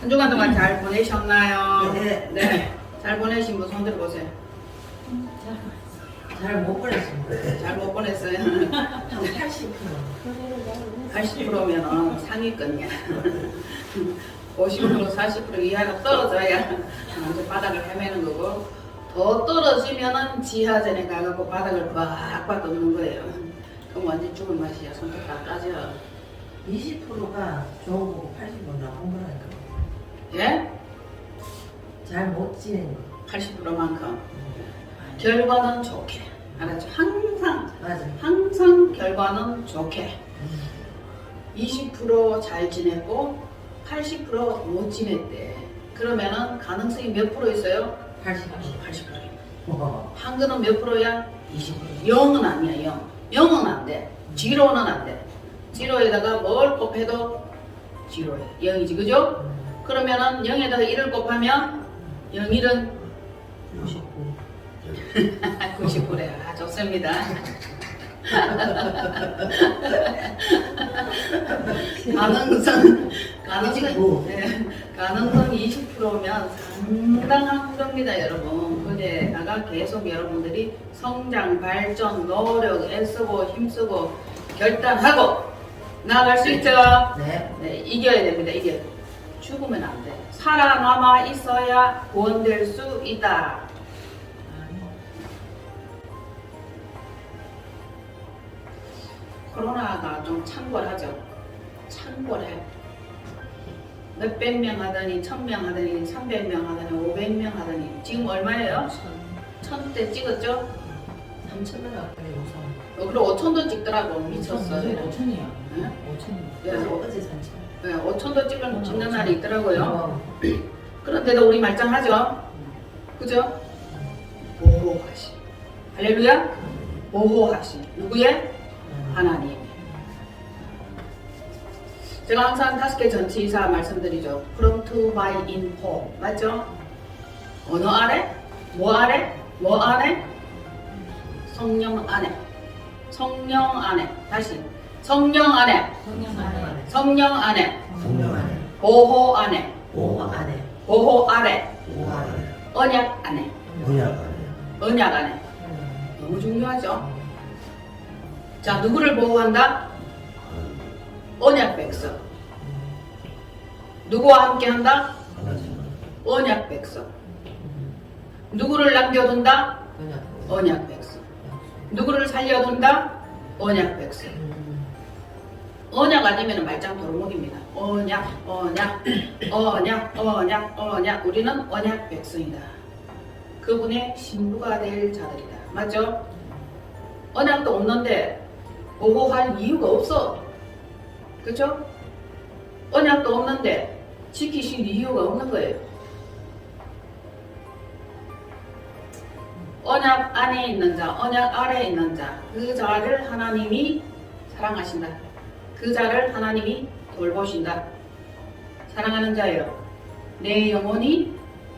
한 주간 동안 잘 보내셨나요? 네. 네. 잘 보내신 분 손 들어보세요. 잘 못 보냈습니다. 잘 못 보냈어요. 한 80%. 80%면 상위권이야. 50% 40% 이하가 떨어져야 이제 바닥을 헤매는 거고, 더 떨어지면은 지하전에 가갖고 바닥을 빡빡 덮는 거예요. 그럼 완전 죽을 맛이야. 손톱 다 까져. 20%가 좋고 80% 나쁜 거라니까. 예? 잘 못 지낸 거. 80%만큼 결과는 좋게. 알았죠? 맞아. 항상 결과는 좋게. 20% 지냈고 80% 지냈대. 그러면은 가능성이 몇 프로 있어요? 80%. 한근은 몇 프로야? 20%. 0은 아니야, 0. 0은 안 돼. 0는 안 돼. 0에다가 뭘 곱해도 0야. 0이지, 그죠? 그러면은 0에다가 1을 곱하면 0일은 99. 99래. 아, 좋습니다. 가능성 20%면 상당한 겁니다, 여러분. 그게다가 계속 여러분들이 성장, 발전, 노력, 애쓰고 힘쓰고 결단하고 나아갈 수 있죠? 네. 네, 이겨야 됩니다. 죽으면 안 돼. 살아남아 있어야 구원될 수 있다. 코로나가 좀 창궐하죠. 창궐해. 몇백 명 하더니 1000명 하더니 300명 하더니 500명 하더니 지금 얼마예요? 1000대 찍었죠? 3,000원 가까이 우선. 그리고 5000도 찍더라고. 미쳤어. 5천이야. 응? 5천이. 그래서 어제 3,000원. 네, 5000도 찍는 날이 있더라고요. 그런데도 우리 말짱하죠? 그죠? 보호하시. 할렐루야? 보호하시. 누구의? 하나님. 제가 항상 5개 전치사 말씀드리죠. From to by in home. 맞죠? 언어 아래? 뭐 아래? 뭐 안에? 성령 안에. 성령 안에. 다시. 성령 안에. 성령 안에. 성령 안에. 성령 안에. 보호 안에. 보호 안에. 보호 아래. 보호 안에. 언약 안에. 언약 안에. 언약 안에. 너무 중요하죠. 자, 누구를 보호한다? 언약 백성. 누구와 함께 한다? 언약 백성. 누구를 남겨둔다? 언약 백성. 누구를 살려둔다? 언약 백성. 언약 아니면 말짱 도루묵입니다. 언약. 우리는 언약 백성이다. 그분의 신부가 될 자들이다. 맞죠? 언약도 없는데 보호할 이유가 없어. 그렇죠? 언약도 없는데 지키실 이유가 없는 거예요. 언약 안에 있는 자, 언약 아래에 있는 자, 그 자를 하나님이 사랑하신다. 그 자를 하나님이 돌보신다. 사랑하는 자여, 내 영혼이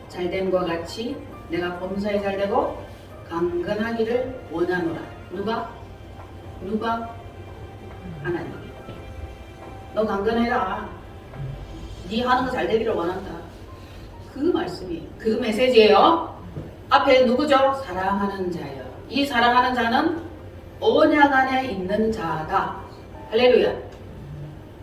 잘됨과 같이 내가 범사에 잘되고 강건하기를 원하노라. 누가? 하나님. 너 강건해라. 네 하는 거 잘 되기를 원한다. 그 말씀이, 그 메시지예요. 앞에 누구죠? 사랑하는 자예요. 이 사랑하는 자는 언약 안에 있는 자다. 할렐루야.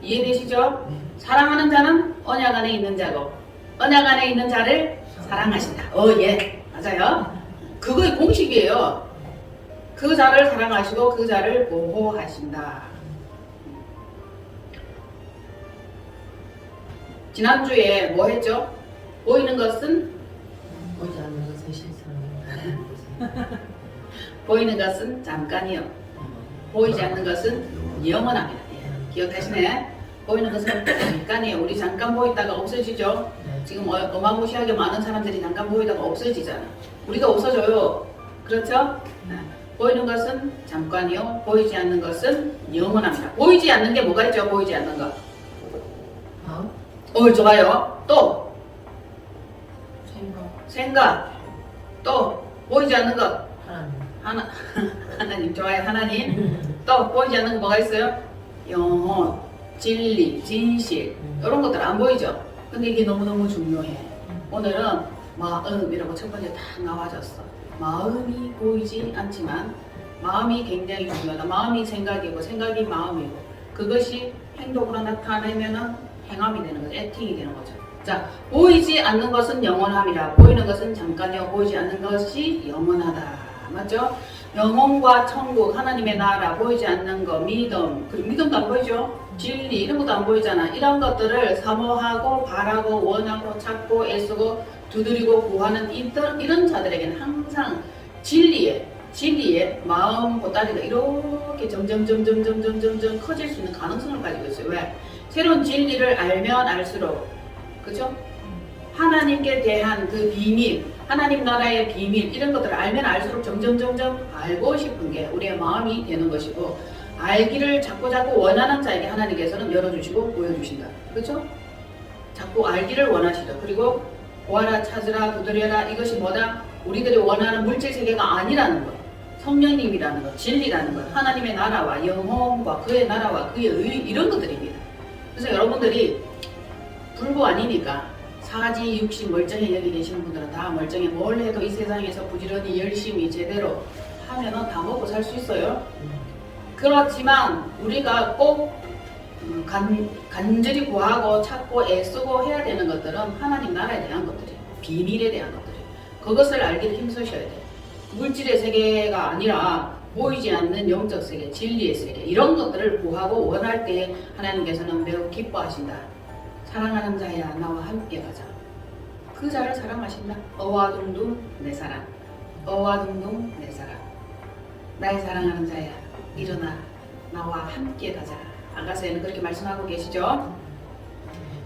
이해되시죠? 사랑하는 자는 언약 안에 있는 자고, 언약 안에 있는 자를 사랑하신다. 예. 맞아요. 그거의 공식이에요. 그 자를 사랑하시고 그 자를 보호하신다. 지난주에 뭐 했죠? 보이는 것은 보이지 않는 것은 실상이다. 보이는 것은 잠깐이요. 보이지 않는 것은 영원합니다. 기억하시네? 보이는 것은 잠깐이에요. 우리 잠깐 보이다가 없어지죠? 지금 어마무시하게 많은 사람들이 잠깐 보이다가 없어지잖아. 우리가 없어져요. 그렇죠? 보이는 것은 잠깐이요. 보이지 않는 것은 영원합니다. 보이지 않는 게 뭐가 있죠? 보이지 않는 거. 좋아요. 또 생각. 또 보이지 않는 것. 하나님 좋아요. 하나님. 또 보이지 않는 거 뭐가 있어요? 영혼, 진리, 진실 이런 것들 안 보이죠? 근데 이게 너무너무 중요해. 오늘은 마음이라고 첫 번째 딱 나와졌어. 마음이 보이지 않지만 마음이 굉장히 중요하다. 마음이 생각이고 생각이 마음이고 그것이 행동으로 나타내면은 행함이 되는 거죠. 액팅이 되는 거죠. 자, 보이지 않는 것은 영원함이라. 보이는 것은 잠깐이요. 보이지 않는 것이 영원하다. 맞죠? 영혼과 천국, 하나님의 나라, 보이지 않는 거, 믿음, 그리고 믿음도 안 보이죠? 진리, 이런 것도 안 보이잖아. 이런 것들을 사모하고, 바라고, 원하고, 찾고, 애쓰고, 두드리고, 구하는 이런 자들에게는 항상 진리의 마음 보따리가 이렇게 점점 커질 수 있는 가능성을 가지고 있어요. 왜? 새로운 진리를 알면 알수록, 그죠? 하나님께 대한 그 비밀, 하나님 나라의 비밀, 이런 것들을 알면 알수록 점점 알고 싶은 게 우리의 마음이 되는 것이고, 알기를 자꾸 원하는 자에게 하나님께서는 열어주시고 보여주신다. 그렇죠? 자꾸 알기를 원하시죠. 그리고 보아라, 찾으라, 두드려라, 이것이 뭐다? 우리들이 원하는 물질 세계가 아니라는 것, 성령님이라는 것, 진리라는 것, 하나님의 나라와 영혼과 그의 나라와 그의 의, 이런 것들입니다. 그래서 여러분들이 불구 아니니까 사지, 육신 멀쩡히 여기 계시는 분들은 다 멀쩡히 뭘 해도 이 세상에서 부지런히 열심히 제대로 하면은 다 먹고 살 수 있어요. 그렇지만 우리가 꼭 간절히 구하고 찾고 애쓰고 해야 되는 것들은 하나님 나라에 대한 것들이에요. 비밀에 대한 것들이에요. 그것을 알기를 힘쓰셔야 돼요. 물질의 세계가 아니라 보이지 않는 영적 세계, 진리의 세계, 이런 것들을 구하고 원할 때 하나님께서는 매우 기뻐하신다. 사랑하는 자야, 나와 함께 가자. 그 자를 사랑하신다. 어와둥둥 내 사랑, 어와둥둥 내 사랑. 나의 사랑하는 자야, 일어나 나와 함께 가자. 아가서에는 그렇게 말씀하고 계시죠.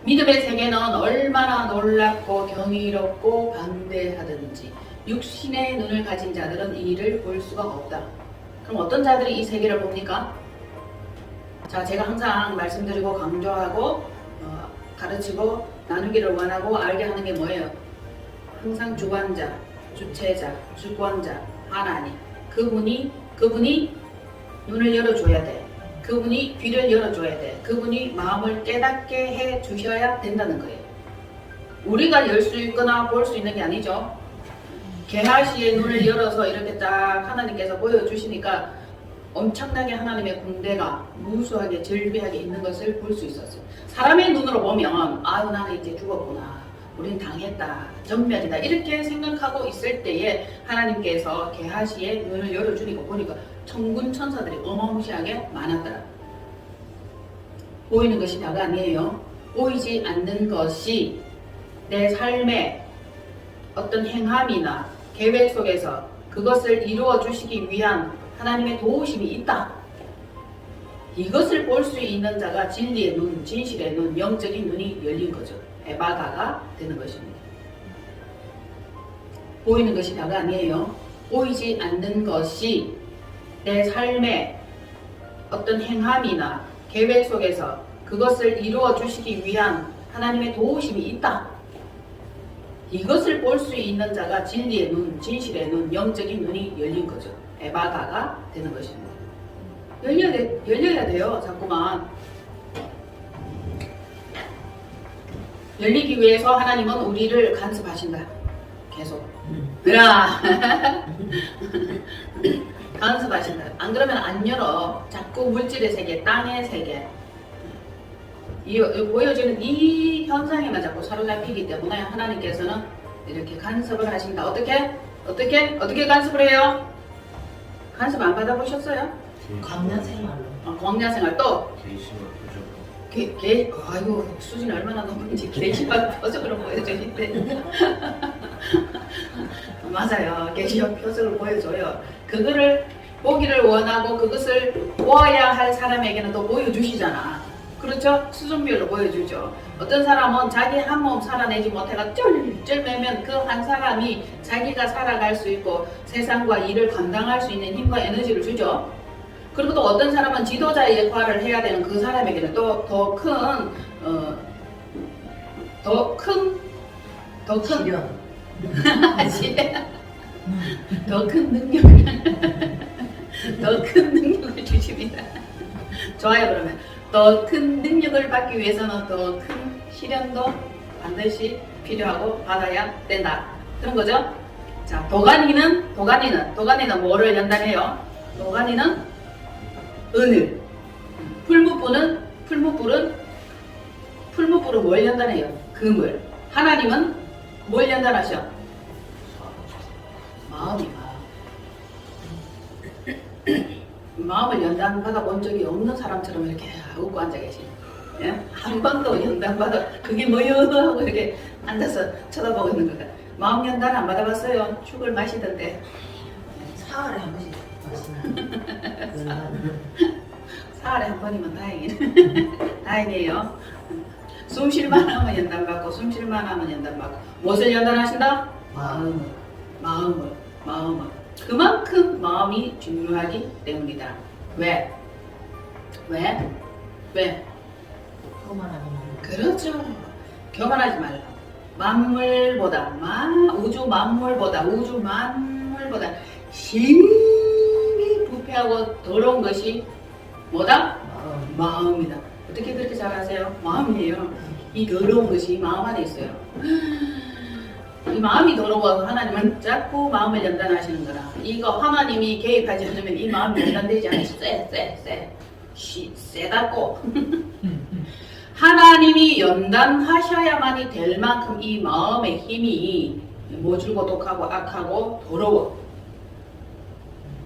믿음의 세계는 얼마나 놀랍고 경이롭고 방대하든지 육신의 눈을 가진 자들은 이 일을 볼 수가 없다. 그럼 어떤 자들이 이 세계를 봅니까? 자, 제가 항상 말씀드리고 강조하고 가르치고 나누기를 원하고 알게 하는 게 뭐예요? 항상 주관자, 주체자, 주권자, 하나님. 그분이 눈을 열어줘야 돼. 그분이 귀를 열어줘야 돼. 그분이 마음을 깨닫게 해 주셔야 된다는 거예요. 우리가 열 수 있거나 볼 수 있는 게 아니죠. 게하시의 눈을 열어서 이렇게 딱 하나님께서 보여주시니까 엄청나게 하나님의 군대가 무수하게 절비하게 있는 것을 볼 수 있었어요. 사람의 눈으로 보면 아유 나는 이제 죽었구나, 우린 당했다, 전멸이다 이렇게 생각하고 있을 때에 하나님께서 게하시의 눈을 열어주니까 보니까 천군 천사들이 어마무시하게 많았더라. 보이는 것이 다가 아니에요. 보이지 않는 것이 내 삶의 어떤 행함이나 계획 속에서 그것을 이루어 주시기 위한 하나님의 도우심이 있다. 이것을 볼 수 있는 자가 진리의 눈, 진실의 눈, 영적인 눈이 열린 거죠. 에바가가 되는 것입니다. 보이는 것이 다가 아니에요. 보이지 않는 것이 내 삶의 어떤 행함이나 계획 속에서 그것을 이루어 주시기 위한 하나님의 도우심이 있다. 이것을 볼 수 있는 자가 진리의 눈, 진실의 눈, 영적인 눈이 열린 거죠. 에바가가 되는 것입니다. 열려야 돼요. 자꾸만. 열리기 위해서 하나님은 우리를 간섭하신다. 계속. 그라. 간섭하신다. 안 그러면 안 열어. 자꾸 물질의 세계, 땅의 세계. 이 보여지는 이 현상에만 자꾸 사로잡히기 때문에 하나님께서는 이렇게 간섭을 하신다. 어떻게 간섭을 해요? 간섭 안 받아보셨어요? 광야 생활로. 광야 생활 또 계시와 표적으로. 아이고 수준이 얼마나 높은지 계시와 표적으로 보여주는데 맞아요. 계시와 표적을 보여줘요. 그거를 보기를 원하고 그것을 보아야 할 사람에게는 또 보여주시잖아. 그렇죠? 수준별로 보여주죠. 어떤 사람은 자기 한 몸 살아내지 못해가 쩔쩔 매면 그 한 사람이 자기가 살아갈 수 있고 세상과 일을 감당할 수 있는 힘과 에너지를 주죠. 그리고 또 어떤 사람은 지도자의 역할을 해야 되는 그 사람에게는 또 더 큰 능력을 주십니다. 좋아요. 그러면 더 큰 능력을 받기 위해서는 더 큰 시련도 반드시 필요하고 받아야 된다. 그런 거죠. 자, 도가니는 뭐를 연단해요? 도가니는 은을. 풀무불은 뭘 연단해요? 금을. 하나님은 뭘 연단하셔? 마음을 연단 받아본 적이 없는 사람처럼 이렇게 웃고 앉아 계시네. 예? 한 번도 연단 받아 그게 뭐여 하고 이렇게 앉아서 쳐다보고 있는 거다. 마음 연단 안 받아봤어요? 죽을 마시던데. 사흘에 한 번씩 마시나. 사흘에 한 번이면 다행이네. 다행이에요. 숨 쉴만 하면 연단 받고 숨 쉴만 하면 연단 받고. 무엇을 연단하신다? 마음을. 그만큼 마음이 중요하기 때문이다. 왜? 교만하지 말고. 그렇죠. 교만하지 말라. 우주 만물보다 심히 부패하고 더러운 것이 뭐다? 마음이다. 어떻게 그렇게 잘 아세요? 마음이에요. 이 더러운 것이 마음 안에 있어요. 이 마음이 더러워서 하나님은 자꾸 마음을 연단하시는 거라. 이거 하나님이 개입하지 않으면 이 마음이 연단되지 않아요. 세다고. 하나님이 연단하셔야만이 될 만큼 이 마음의 힘이 모질고 독하고 악하고 더러워.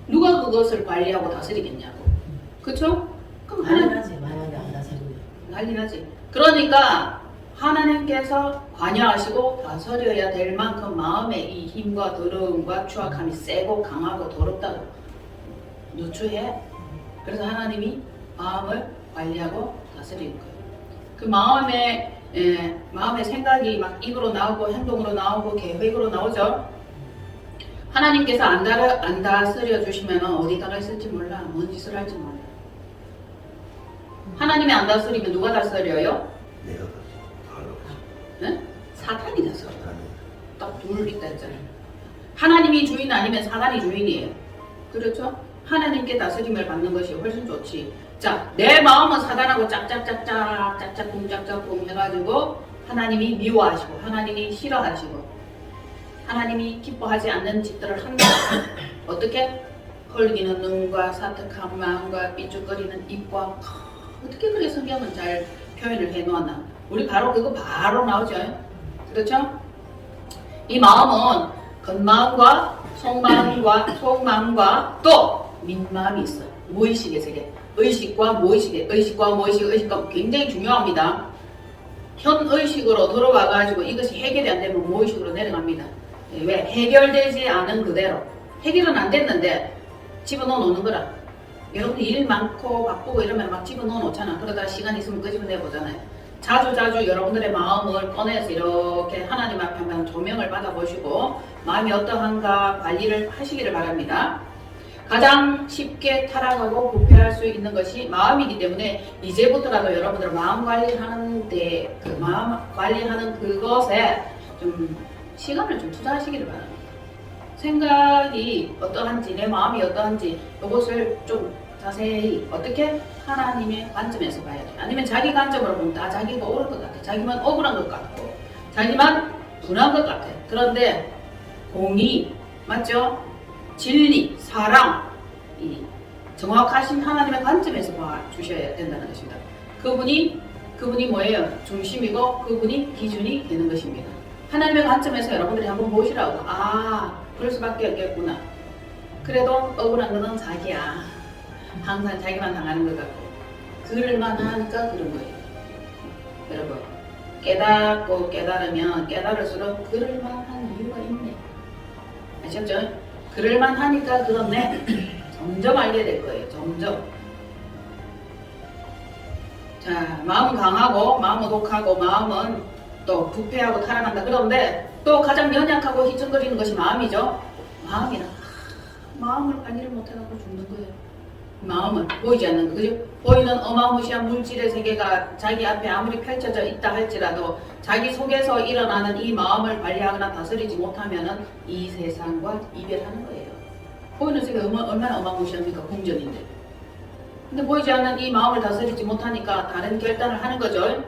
누가 그것을 관리하고 다스리겠냐고. 그쵸? 그럼 난리나지 만약에 안 다스리면. 난리나지. 그러니까 하나님께서 관여하시고 다스려야 될 만큼 마음의 이 힘과 더러움과 추악함이 세고 강하고 더럽다고 누추해. 그래서 하나님이 마음을 관리하고 다스리는 거예요. 그 마음의 생각이 막 입으로 나오고 행동으로 나오고 계획으로 나오죠. 하나님께서 안 다스려 주시면 어디다가 있을지 몰라. 뭔 짓을 할지 몰라. 하나님이 안 다스리면 누가 다스려요? 내가 네? 사탄이 다스려. 딱 둘 있다 했잖아요. 하나님이 주인 아니면 사탄이 주인이에요. 그렇죠? 하나님께 다스림을 받는 것이 훨씬 좋지. 자, 내 마음은 사단하고 짝짝꿍 해가지고 하나님이 미워하시고 하나님이 싫어하시고 하나님이 기뻐하지 않는 짓들을 한다. 어떻게? 헐기는 눈과 사특한 마음과 삐죽거리는 입과 어떻게 그렇게 성경은 잘 표현을 해놓았나? 우리 그거 바로 나오죠. 그렇죠? 이 마음은 겉마음과 속마음과 또 민마음이 있어. 무의식의 세계. 의식과 굉장히 중요합니다. 현의식으로 들어와가지고 이것이 해결이 안 되면 무의식으로 내려갑니다. 왜? 해결되지 않은 그대로. 해결은 안 됐는데 집어넣어 놓는 거라. 여러분들 일 많고 바쁘고 이러면 막 집어넣어 놓잖아. 그러다가 시간 있으면 끄집어내 보잖아요. 자주 여러분들의 마음을 꺼내서 이렇게 하나님 앞에 한번 조명을 받아보시고 마음이 어떠한가 관리를 하시기를 바랍니다. 가장 쉽게 타락하고 부패할 수 있는 것이 마음이기 때문에 이제부터라도 여러분들 마음 관리하는데 그 마음 관리하는 그것에 좀 시간을 좀 투자하시기를 바랍니다. 생각이 어떠한지 내 마음이 어떠한지 이것을 좀 자세히 어떻게 하나님의 관점에서 봐야 돼. 아니면 자기 관점으로 보면 다 자기가 옳은 것 같아. 자기만 억울한 것 같고 자기만 분한 것 같아. 그런데 공의 맞죠? 진리, 사랑 이 정확하신 하나님의 관점에서 봐주셔야 된다는 것입니다. 그분이 뭐예요? 중심이고 그분이 기준이 되는 것입니다. 하나님의 관점에서 여러분들이 한번 보시라고. 그럴 수밖에 없겠구나. 그래도 억울한 거는 자기야. 항상 자기만 당하는 것 같고 그럴만 하니까 그런 거예요. 여러분 깨닫고 깨달으면 깨달을수록 그럴만한 이유가 있네. 아셨죠? 그럴만 하니까 그렇네. 점점 알게 될 거예요. 점점. 자, 마음은 강하고 마음은 독하고 마음은 또 부패하고 타락한다. 그런데 또 가장 연약하고 희청거리는 것이 마음이죠. 마음을 관리를 못해갖고 죽는 거예요. 마음은 보이지 않는 거, 그죠? 보이는 어마무시한 물질의 세계가 자기 앞에 아무리 펼쳐져 있다 할지라도 자기 속에서 일어나는 이 마음을 관리하거나 다스리지 못하면은 이 세상과 이별하는 거예요. 보이는 세계가 얼마나 어마무시합니까? 궁전인데. 근데 보이지 않는 이 마음을 다스리지 못하니까 다른 결단을 하는 거죠.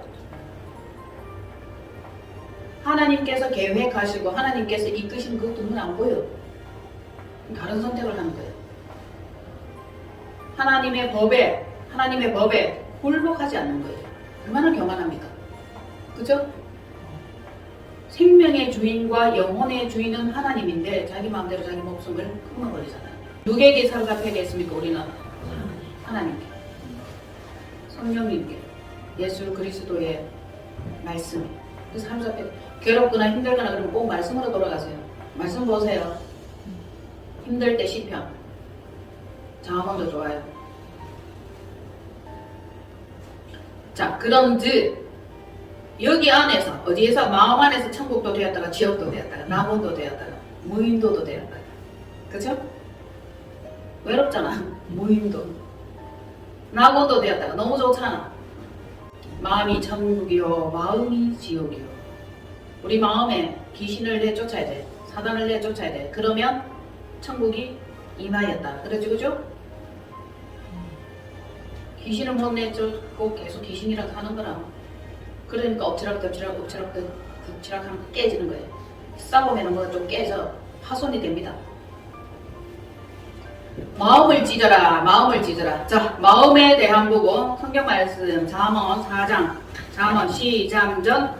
하나님께서 계획하시고 하나님께서 이끄신 그것도 눈에 안 보여. 다른 선택을 하는 거예요. 하나님의 법에 굴복하지 않는 거예요. 얼마나 교만합니까? 그죠? 생명의 주인과 영혼의 주인은 하나님인데 자기 마음대로 자기 목숨을 끊어버리잖아요. 누구에게 sar갑하겠습니까? 우리는 하나님께, 성령님께, 예수 그리스도의 말씀. 그래서 하나님 앞에 괴롭거나 힘들거나 그러면 꼭 말씀으로 돌아가세요. 말씀 보세요. 힘들 때 시편, 잠언도 좋아요. 자, 그런즉 여기 안에서 어디에서 마음 안에서 천국도 되었다가 지옥도 되었다가 낙원도 되었다가 무인도도 되었다가, 그죠? 외롭잖아. 무인도, 낙원도 되었다가 너무 좋잖아. 마음이 천국이요 마음이 지옥이요. 우리 마음에 귀신을 내쫓아야 돼. 사단을 내쫓아야 돼. 그러면 천국이 임하였다. 그러죠, 그죠? 귀신을 못 내쫓고 계속 귀신이라도 하는 거라. 그러니까 엎치락 하면 깨지는 거예요. 싸움에는 뭐가 좀 깨져 파손이 됩니다. 마음을 찢어라, 마음을 찢어라. 자, 마음에 대한 부분 성경 말씀 잠언 4장 잠언 시작 전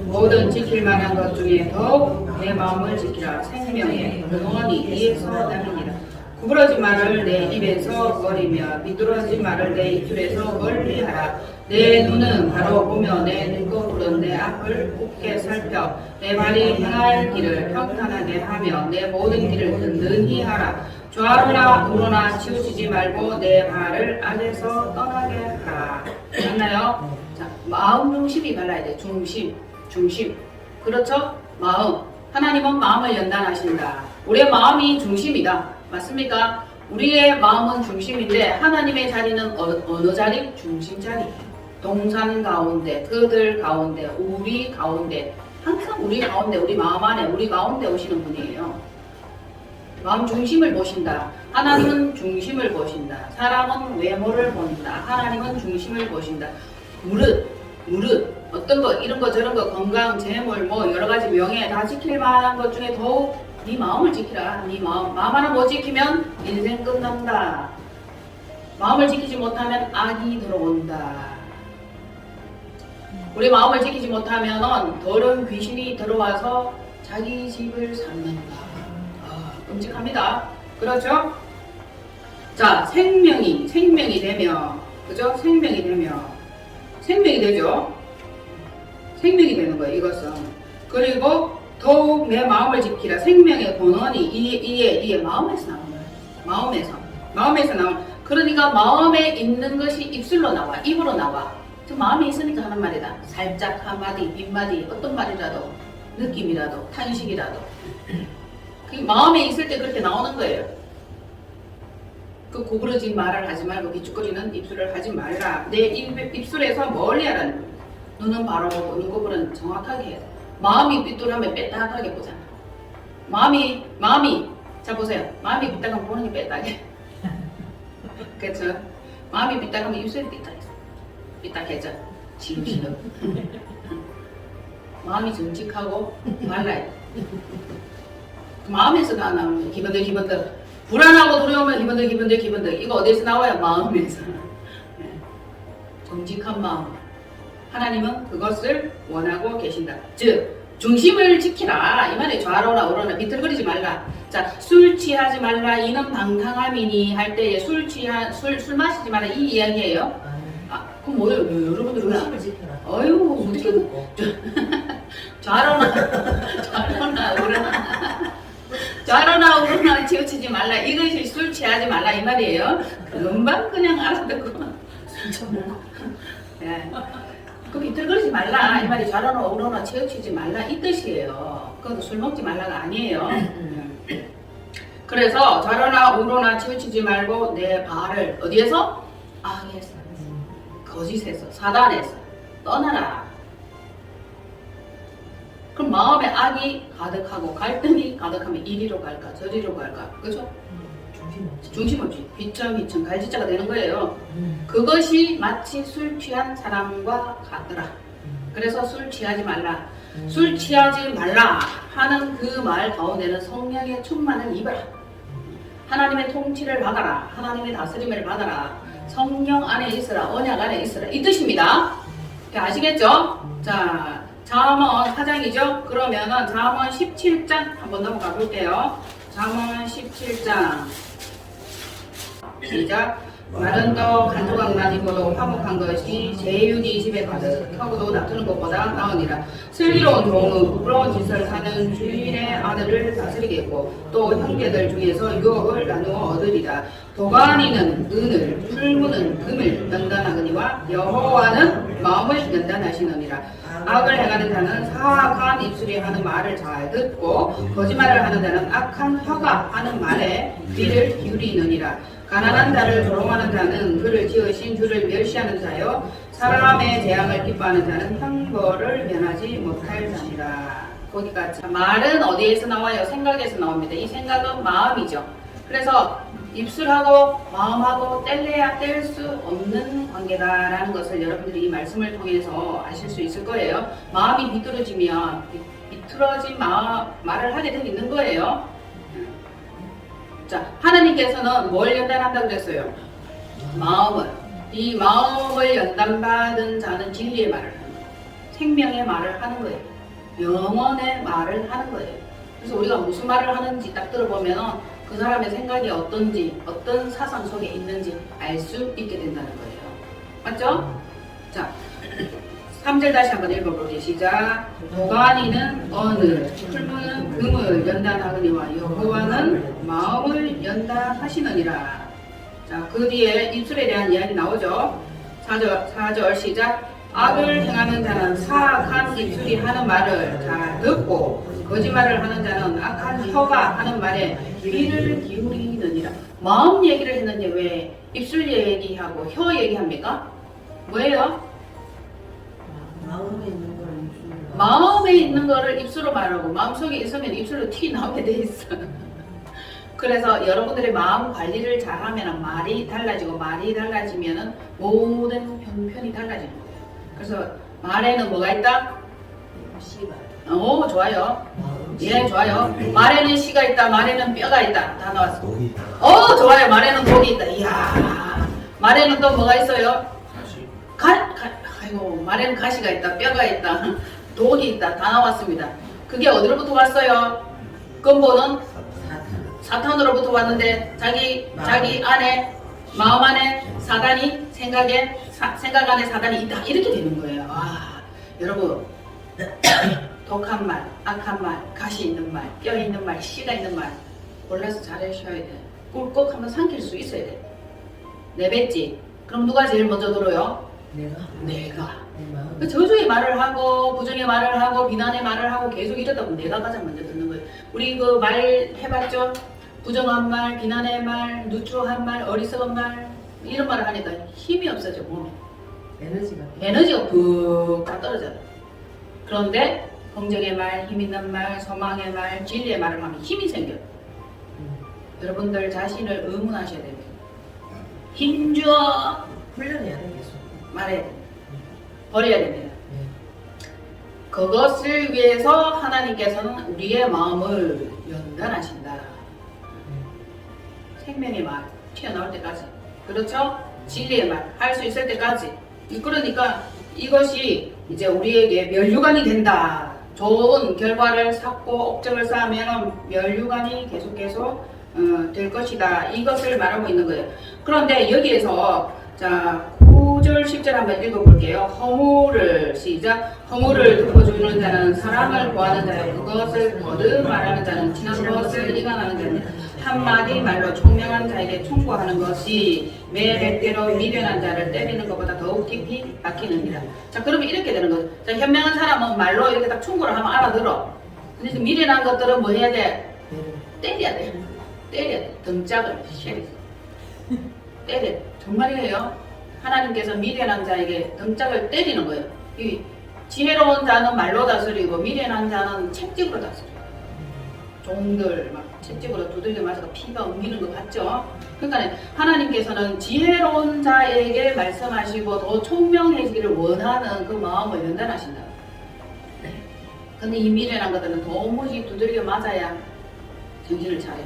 모든 지킬 만한 것 중에 더욱 내 마음을 지키라. 생명의 근원이 이에서 남이니라. 구부러진 말을 내 입에서 버리며 비뚤어진 말을 내 입술에서 멀리하라. 내 눈은 바로 보며 내 눈꺼풀은 내 앞을 곱게 살펴 내 발이 행할 길을 평탄하게 하며 내 모든 길을 든든히 하라. 좌로나 우로나 치우치지 말고 내 발을 안에서 떠나게 하라. 맞나요? 자, 마음 중심이 발라야 돼. 중심. 그렇죠? 마음. 하나님은 마음을 연단하신다. 우리의 마음이 중심이다. 맞습니까? 우리의 마음은 중심인데 하나님의 자리는 어느 자리? 중심 자리. 동산 가운데, 그들 가운데, 우리 가운데, 항상 우리 가운데, 우리 마음 안에, 우리 가운데 오시는 분이에요. 마음 중심을 보신다. 하나님은 중심을 보신다. 사람은 외모를 본다. 하나님은 중심을 보신다. 무릇 어떤 거 이런 거 저런 거 건강, 재물 뭐 여러 가지 명예 다 지킬 만한 것 중에 더욱 네 마음을 지키라. 네 마음 하나 못 지키면 인생 끝난다. 마음을 지키지 못하면 악이 들어온다. 우리 마음을 지키지 못하면 더러운 귀신이 들어와서 자기 집을 삼는다. 끔찍합니다. 그렇죠? 자, 생명이 되며, 그죠? 생명이 되죠? 생명이 되는 거예요, 이것은. 그리고 더욱 내 마음을 지키라. 생명의 근원이 이에 마음에서 나오는 거예요. 마음에서 나오는. 그러니까 마음에 있는 것이 입술로 나와, 입으로 나와. 저 마음에 있으니까 하는 말이다. 살짝 한마디, 빈마디, 어떤 말이라도, 느낌이라도, 탄식이라도. 그 마음에 있을 때 그렇게 나오는 거예요. 그 구부러진 말을 하지 말고 비축거리는 입술을 하지 말라. 내 입술에서 멀리 하라는 겁니다. 눈은 바로 보고 눈꺼풀은 정확하게 해야 돼. 마음이 삐뚤하면 빼딱하게 보잖아. 마음이 자 보세요. 마음이 삐딱하면 보는 게 빼딱해. 그렇죠? 마음이 삐딱하면 입술이 삐딱해져. 지루지루. 마음이 정직하고 말라야 돼. 마음에서 다 나오는 거예요. 기본들. 불안하고 두려우면 기본들. 이거 어디서 나와요? 마음에서. 네. 정직한 마음. 하나님은 그것을 원하고 계신다. 즉, 중심을 지키라. 이 말에 좌로나 우로나 비틀거리지 말라. 자, 술 취하지 말라. 이는 방탕함이니 할 때에 술 마시지 말라. 이 이야기예요. 그럼 뭐예요? 여러분들 중심을 지켜라. 어휴, 어떻게 좌로나 우로나 치우치지 말라. 이것이 술 취하지 말라 이 말이에요. 금방 그냥 알아듣고 술 처먹고. 예. 그 비틀거리지 말라 이 말이 좌로나 우로나 치우치지 말라 이 뜻이에요. 그것도 술 먹지 말라가 아니에요. 그래서 좌로나 우로나 치우치지 말고 내 발을 어디에서? 악에서, 거짓에서, 사단에서 떠나라. 그럼 마음에 악이 가득하고 갈등이 가득하면 이리로 갈까 저리로 갈까, 그죠? 중심 없이 휘청휘청 갈지자가 되는 거예요. 그것이 마치 술 취한 사람과 같더라. 그래서 술 취하지 말라. 술 취하지 말라 하는 그 말 가운데는 성령의 충만을 입어라. 하나님의 통치를 받아라. 하나님의 다스림을 받아라. 성령 안에 있으라. 언약 안에 있으라. 이 뜻입니다. 아시겠죠? 자, 잠언 4장이죠? 그러면은 잠언 17장 한번 넘어가 볼게요. 잠언 17장 시작. 마른 떡 한 조각만 입어도 화목한 것이 제육이 집에 가득 하고도 놔두는 것보다 나으니라. 슬기로운 종은 부끄러운 짓을 하는 주인의 아들을 다스리겠고 또 형제들 중에서 유업을 나누어 얻으리라. 도가니는 은을 풀무는 금을 연단하거니와 여호와는 마음을 연단하시느니라. 악을 행하는 자는 사악한 입술이 하는 말을 잘 듣고 거짓말을 하는 자는 악한 혀가 하는 말에 귀를 기울이느니라. 가난한 자를 조롱하는 자는 그를 지으신 주를 멸시하는 자요 사람의 재앙을 기뻐하는 자는 형벌을 면하지 못할 자니라. 거기까지. 말은 어디에서 나와요? 생각에서 나옵니다. 이 생각은 마음이죠. 그래서 입술하고 마음하고 뗄래야 뗄 수 없는 관계다라는 것을 여러분들이 이 말씀을 통해서 아실 수 있을 거예요. 마음이 비뚤어지면 비뚤어진 말을 하게 돼 있는 거예요. 자, 하나님께서는 뭘 연단한다고 그랬어요? 마음을. 이 마음을 연단받은 자는 진리의 말을 하는 거예요. 생명의 말을 하는 거예요. 영원의 말을 하는 거예요. 그래서 우리가 무슨 말을 하는지 딱 들어보면 그 사람의 생각이 어떤지, 어떤 사상 속에 있는지 알 수 있게 된다는 거예요. 맞죠? 자, 3절 다시 한번 읽어볼게요. 시작. 도가니는 언을, 풀무는 금을 연단하거니와 여호와는 마음을 연단하시느니라. 자, 그 뒤에 입술에 대한 이야기 나오죠. 4절 시작. 악을 행하는 자는 사악한 입술이 하는 말을 잘 듣고 거짓말을 하는 자는 악한 혀가 하는 말에 귀를 기울이느니라. 마음 얘기를 했는데 왜 입술 얘기하고 혀 얘기합니까? 뭐예요? 마음에 있는 걸 입술로. 마음에 있는 거를 입술로 말하고 마음속에 있으면 입술로 튀 나오게 돼 있어. 그래서 여러분들의 마음 관리를 잘하면 말이 달라지고 말이 달라지면 모든 형편이 달라지는 거예요. 그래서 말에는 뭐가 있다? 씨발. 오, 좋아요. 예, 좋아요. 말에는 씨가 있다. 말에는 뼈가 있다. 다 나왔어. 오, 좋아요. 말에는 독이 있다. 이야. 말에는 또 뭐가 있어요? 아이고, 말에는 가시가 있다. 뼈가 있다. 독이 있다. 다 나왔습니다. 그게 어디로부터 왔어요? 근본은 사탄으로부터 왔는데 자기 안에 마음 안에 사단이 생각 안에 사단이 있다. 이렇게 되는 거예요. 와, 여러분 독한 말, 악한 말, 가시 있는 말, 뼈 있는 말, 씨가 있는 말 골라서 잘하셔야 돼. 꿀꺽 한번 삼킬 수 있어야 돼. 내뱉지. 그럼 누가 제일 먼저 들어요? 내가. 내 마음. 그 저주의 말을 하고 부정의 말을 하고 비난의 말을 하고 계속 이러다 보면 내가 가장 먼저 듣는 거예요. 우리 그 말 해봤죠? 부정한 말, 비난의 말, 누추한 말, 어리석은 말 이런 말을 하니까 힘이 없어져 몸에. 에너지가 푹 다 떨어져요. 그런데 긍정의 말, 힘 있는 말, 소망의 말, 진리의 말을 하면 힘이 생겨요. 여러분들 자신을 의문하셔야 됩니다. 힘줘 훈련해야 돼 계속. 말해야 됩니다. 버려야 됩니다. 그것을 위해서 하나님께서는 우리의 마음을 연단하신다. 생명의 말 튀어나올 때까지, 그렇죠? 진리의 말 할 수 있을 때까지. 그러니까 이것이 이제 우리에게 면류관이 된다. 좋은 결과를 쌓고 억정을 쌓으면 면류관이 계속 될 것이다. 이것을 말하고 있는 거예요. 그런데 여기에서 자 9절 10절 한번 읽어볼게요. 허물을 시작. 허물을 덮어주는 자는 사랑을 구하는 자요 그것을 거듭 말하는 자는 지난 것을 이간하는 자는 한마디 말로 총명한 자에게 충고하는 것이 매 100대로 미련한 자를 때리는 것보다 더욱 깊이 박히느니라. 자, 그러면 이렇게 되는 거죠. 자, 현명한 사람은 말로 이렇게 딱 충고를 하면 알아들어. 근데 미련한 것들은 뭐 해야 돼? 때려야 돼. 등짝을 때려. 정말이에요. 하나님께서 미련한 자에게 등짝을 때리는 거예요. 이 지혜로운 자는 말로 다스리고 미련한 자는 채찍으로 다스려요. 종들 막 채찍으로 두들겨 맞아서 피가 옮기는 거 같죠? 그러니까 하나님께서는 지혜로운 자에게 말씀하시고 더 총명해지기를 원하는 그 마음을 연단하신다. 네. 근데 이 미래란 것들은 도무지 두드려 맞아야 정신을 차려.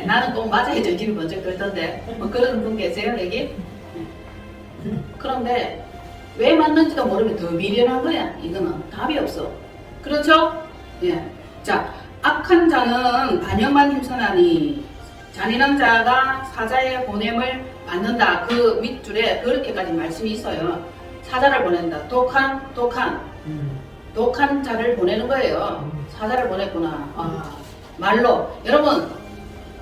나는 꼭 맞아야 정신이 번쩍 들던데 뭐 그런 분 계세요 여기? 그런데 왜 맞는지도 모르면 더 미련한 거야. 이거는 답이 없어. 그렇죠? 예. 자, 악한 자는 반역만 힘쓰나니 잔인한 자가 사자의 보냄을 받는다. 그 윗줄에 그렇게까지 말씀이 있어요. 사자를 보낸다. 독한 자를 보내는 거예요. 사자를 보냈구나. 아, 말로. 여러분,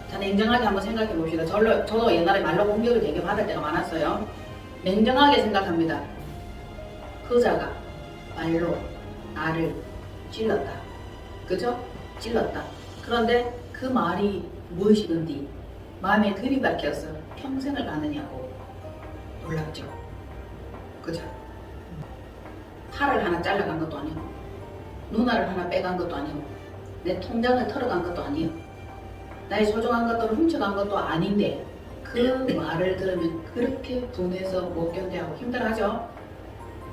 자, 냉정하게 한번 생각해 봅시다. 저도 옛날에 말로 공격을 되게 받을 때가 많았어요. 냉정하게 생각합니다. 그 자가 말로 나를 찔렀다. 그죠? 찔렀다. 그런데 그 말이 무엇이든지 마음에 금이 박혀서 평생을 가느냐고 놀랍죠. 그죠? 팔을 하나 잘라간 것도 아니고 눈알을 하나 빼간 것도 아니고 내 통장을 털어간 것도 아니에요. 나의 소중한 것들을 훔쳐간 것도 아닌데 그 말을 들으면 그렇게 분해서 못 견뎌하고 힘들어하죠.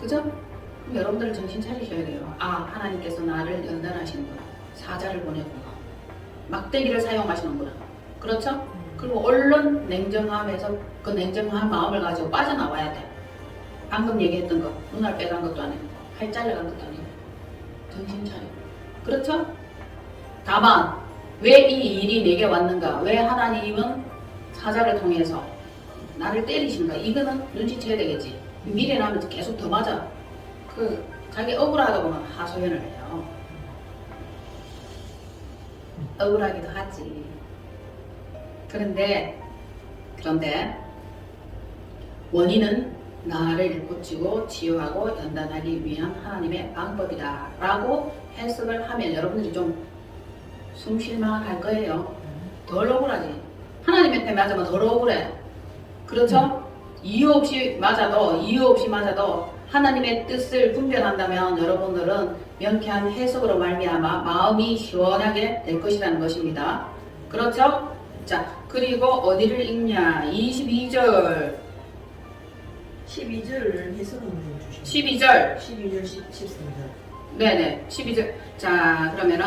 그죠? 그럼 여러분들은 정신 차리셔야 돼요. 아, 하나님께서 나를 연단하시는구나. 사자를 보내구나. 막대기를 사용하시는구나. 그렇죠? 그리고 얼른 냉정함에서 그 냉정한 마음을 가지고 빠져나와야 돼. 방금 얘기했던 거 눈알 빼간 것도 아니고 팔 잘라간 것도 아니고 정신 차려. 그렇죠? 다만 왜 이 일이 내게 왔는가? 왜 하나님은 사자를 통해서 나를 때리시는가? 이거는 눈치채야 되겠지. 미래라면 계속 더 맞아. 그 자기 억울하다 보면 하소연을 해요. 억울하기도 하지. 그런데 원인은 나를 고치고 치유하고 연단하기 위한 하나님의 방법이다 라고 해석을 하면 여러분들이 좀 숨쉴만 할 거예요. 덜 억울하지. 하나님한테 맞으면 덜 억울해. 그렇죠? 이유 없이 맞아도 하나님의 뜻을 분별한다면 여러분들은 명쾌한 해석으로 말미암아 마음이 시원하게 될 것이라는 것입니다. 그렇죠? 자, 그리고 어디를 읽냐? 22절 12절 해석은 주시면 12절 12절 13절 네네 12절. 자, 그러면은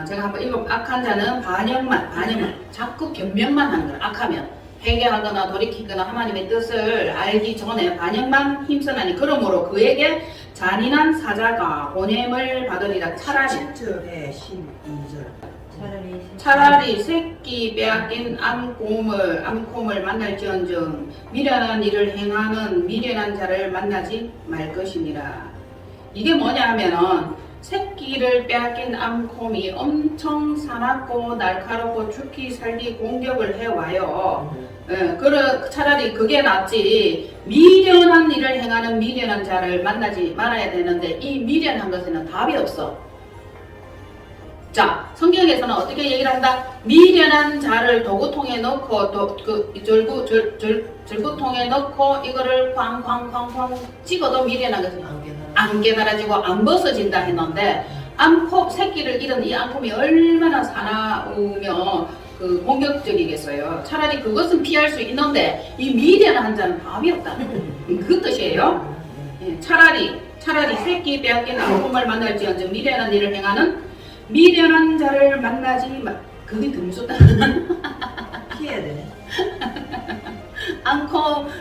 제가 한번 악한 자는 반역만 자꾸 변명만 하는 거야. 악하면 회개하거나 돌이키거나 하나님의 뜻을 알기 전에 반역만 힘쓰나니 그러므로 그에게 잔인한 사자가 보냄을 받으리라. 차라리 17절에 12절 차라리 새끼 빼앗긴 암곰을 만날지언정 미련한 일을 행하는 미련한 자를 만나지 말 것이니라. 이게 뭐냐 하면은 새끼를 빼앗긴 암곰이 엄청 사납고 날카롭고 죽기 살기 공격을 해와요. 차라리 그게 낫지. 미련한 일을 행하는 미련한 자를 만나지 말아야 되는데 이 미련한 것에는 답이 없어. 자, 성경에서는 어떻게 얘기를 한다? 미련한 자를 도구통에 넣고 절구통에 넣고 이거를 쾅쾅쾅쾅 찍어도 미련한 것은 안 깨달아지고 안 벗어진다 했는데 새끼를 잃은 이 암곰이 얼마나 사나우며 공격적이겠어요. 차라리 그것은 피할 수 있는데 이 미련한 자는 답이 없다. 그 뜻이에요. 차라리 새끼 빼앗긴 암곰을 만날지언정 미련한 일을 행하는 미련한 자를 만나지 마. 그게 더 무섭다. 피해야 되네.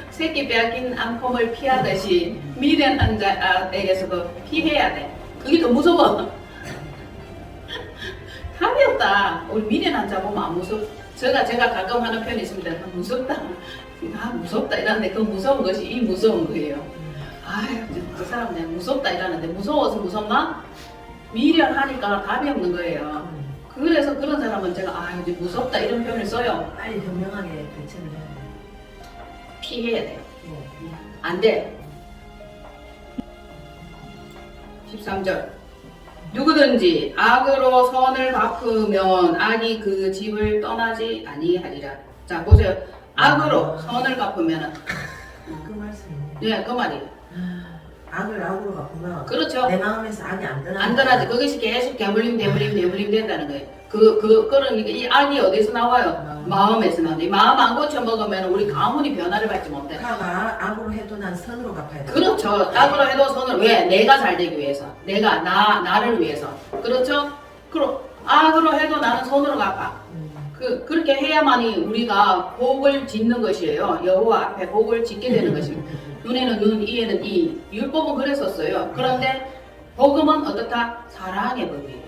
새끼 빼앗긴 암콤을 피하듯이 미련한 자에게서도 피해야 돼. 그게 더 무서워. 답이 없다. 우리 미련한 자 보면 안 무섭. 제가 가끔 하는 표현이 있습니다. 무섭다. 무섭다 이러는데 그 무서운 것이 이 무서운 거예요. 아유, 그 사람 내가 무섭다 이러는데 무서워서 무섭나? 미련하니까 답이 없는 거예요. 그래서 그런 사람은 제가 이제 무섭다 이런 표현을 써요. 빨리 현명하게 대처를 해야 돼. 피해야 돼요. 안 돼. 13절 누구든지 악으로 선을 갚으면 악이 그 집을 떠나지 아니하리라. 자, 보세요. 악으로 선을 갚으면 그 말씀이네. 네, 그 말이에요. 악을 악으로 갚으면 그렇죠. 내 마음에서 악이 안 떠나지. 안 떠나지. 그것이 계속 대물림 된다는 거예요. 그런 이 악이 어디서 나와요? 마음에서 나오는데 마음 안 고쳐 먹으면 우리 가문이 변화를 받지 못해. 가가 악으로 해도 난 선으로 갚아야 돼. 그렇죠. 악으로 해도 손을 왜? 내가 잘 되기 위해서. 내가 나를 위해서. 그렇죠? 그럼 악으로 해도 나는 손으로 갚아. 그렇게 해야만이 우리가 복을 짓는 것이에요. 여호와 앞에 복을 짓게 되는 것입니다. 눈에는 눈, 이에는 이. 율법은 그랬었어요. 그런데 복음은 어떻다? 사랑의 법이에요.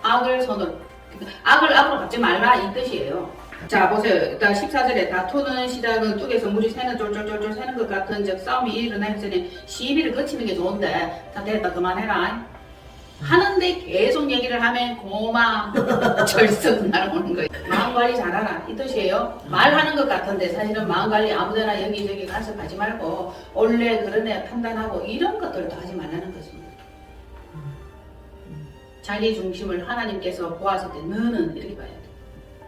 악을 선을. 악을 악으로 갚지 말라 이 뜻이에요. 자 보세요. 일단 14절에 다투는 시작은 뚝에서 물이 새는 쫄쫄쫄쫄 새는 것 같은 즉 싸움이 일어나기 전에 시비를 거치는 게 좋은데 자 됐다 그만해라 하는데 계속 얘기를 하면 고마 절석 날아오는 거예요. 마음관리 잘하라 이 뜻이에요. 말하는 것 같은데 사실은 마음관리 아무데나 여기저기 가서 하지 말고 원래 그런 애 판단하고 이런 것들도 하지 말라는 것입니다. 자기 중심을 하나님께서 보았을 때 너는 이렇게 봐야 돼.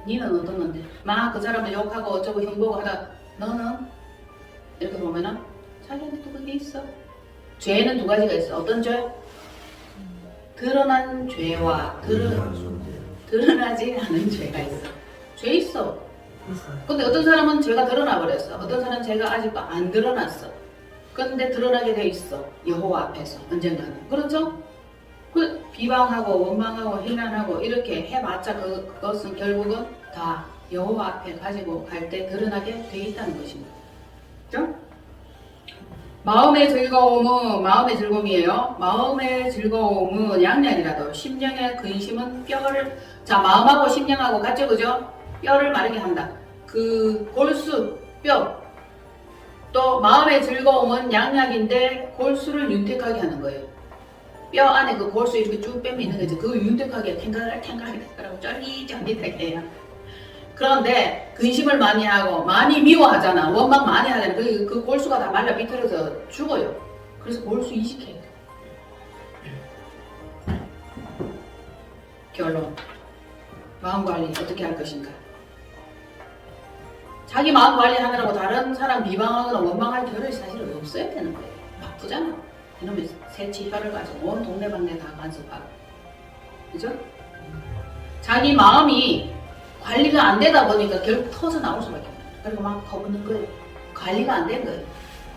니는 어떻는데 막 그 사람을 욕하고 어쩌고 흉보고 하다 너는 이렇게 보면은 자기한테 또 그게 있어. 죄는 두 가지가 있어. 어떤 죄? 드러난 죄와 드러나지 않은 죄가 있어. 죄 있어. 근데 어떤 사람은 죄가 드러나 버렸어. 어떤 사람은 죄가 아직도 안 드러났어. 근데 드러나게 돼 있어. 여호와 앞에서 언젠가는. 그렇죠? 그 비방하고 원망하고 희난하고 이렇게 해봤자 그것은 결국은 다 여호와 앞에 가지고 갈 때 드러나게 돼 있다는 것입니다. 그죠? 마음의 즐거움이에요. 마음의 즐거움은 양약이라도 심령의 근심은 뼈를 자 마음하고 심령하고 같죠, 그죠? 뼈를 마르게 한다. 그 골수 뼈 또 마음의 즐거움은 양약인데 골수를 윤택하게 하는 거예요. 뼈 안에 그 골수 이렇게 쭉 빼면 있는 거죠. 그거 윤택하게 탱글탱글하게 하고 쫄깃쫄깃하게 해요. 그런데 근심을 많이 하고 많이 미워하잖아. 원망 많이 하잖아. 그 골수가 다 말라 비틀어서 죽어요. 그래서 골수 이식해야 돼. 결론. 마음 관리 어떻게 할 것인가? 자기 마음 관리하느라고 다른 사람 비방하거나 원망할 겨를이 사실은 없어야 되는 거예요. 바쁘잖아. 이놈의 새치 혀를 가지고 온 동네방네 다 간섭하고. 그죠? 자기 마음이 관리가 안 되다 보니까 결국 터져 나올 수밖에 없어요. 그리고 막 퍼붓는 거예요. 관리가 안 된 거예요.